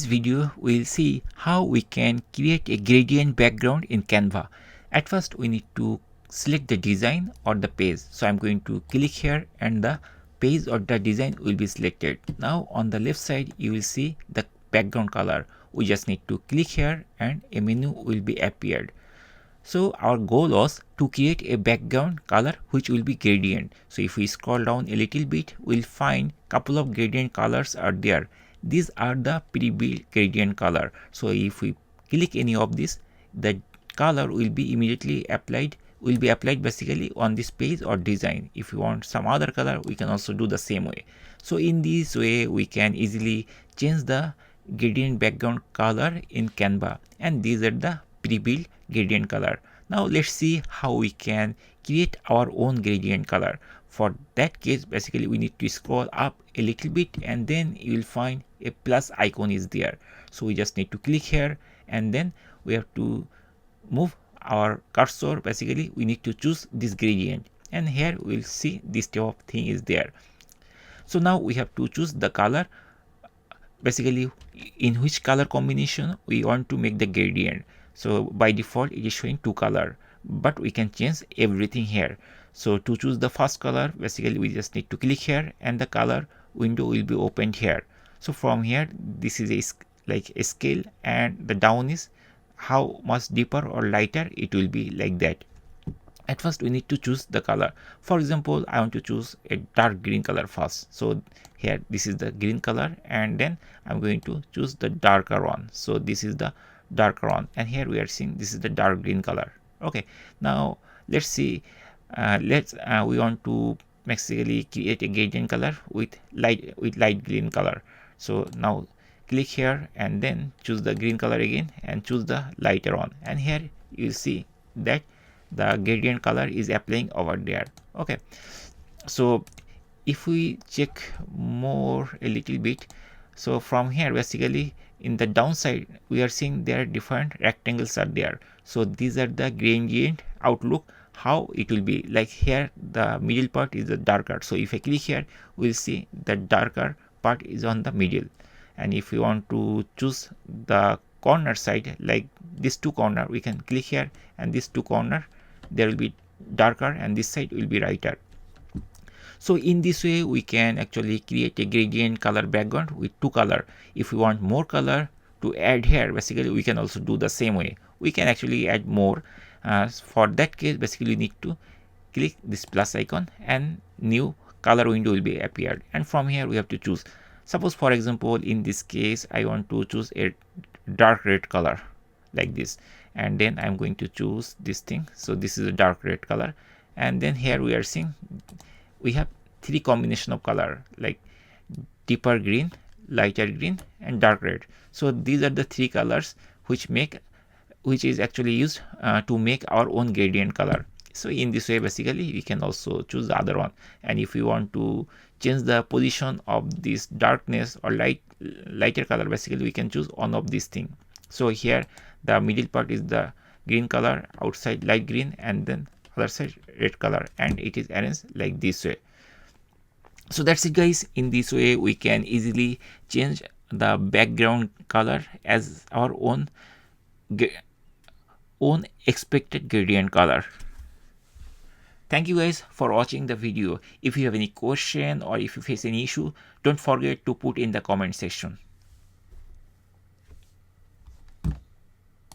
This video we'll see how we can create a gradient background in Canva. At first we need to select the design or the page. So I'm going to click here and the page or the design will be selected. Now on the left side you will see the background color. We just need to click here and a menu will be appeared. So our goal was to create a background color which will be gradient. So if we scroll down a little bit, we'll find couple of gradient colors are there. These are the pre-built gradient color. So if we click any of this, the color will be immediately applied, basically on this page or design. If you want some other color, we can also do the same way. So in this way, we can easily change the gradient background color in Canva, and these are the pre-built gradient color. Now let's see how we can create our own gradient color. For that case, basically we need to scroll up a little bit and then you will find a plus icon is there. So we just need to click here and then we have to move our cursor. Basically we need to choose this gradient, and here we'll see this type of thing is there. So now we have to choose the color, basically in which color combination we want to make the gradient. So by default it is showing two color, but we can change everything here. So to choose the first color, basically we just need to click here and the color window will be opened here. So from here, this is like a scale, and the down is how much deeper or lighter it will be, like that. At first we need to choose the color. For example, I want to choose a dark green color first. So here this is the green color, and then I'm going to choose the darker one. So this is the darker one, and here we are seeing this is the dark green color. Okay, now let's see. We want to basically create a gradient color with light green color. So now click here and then choose the green color again and choose the lighter one, and here you will see that the gradient color is applying over there. Okay, so if we check more a little bit, so from here basically in the downside we are seeing there are different rectangles are there. So these are the gradient outlook, how it will be. Like here the middle part is the darker, so if I click here we'll see the darker part is on the middle. And if we want to choose the corner side, like this two corner, we can click here and this two corner there will be darker and this side will be lighter. So in this way we can actually create a gradient color background with two color. If we want more color to add here, basically we can also do the same way. We can actually add more. For that case, basically you need to click this plus icon and new color window will be appeared, and from here we have to choose. Suppose for example in this case I want to choose a dark red color like this, and then I'm going to choose this thing. So this is a dark red color, and then here we are seeing we have three combination of color like deeper green, lighter green, and dark red. So these are the three colors which is actually used to make our own gradient color. So in this way basically we can also choose the other one, and if we want to change the position of this darkness or lighter color, basically we can choose one of these thing. So here the middle part is the green color, outside light green, and then other side red color, and it is arranged like this way. So that's it guys. In this way we can easily change the background color as our own expected gradient color. Thank you guys for watching the video. If you have any question or if you face any issue, don't forget to put in the comment section.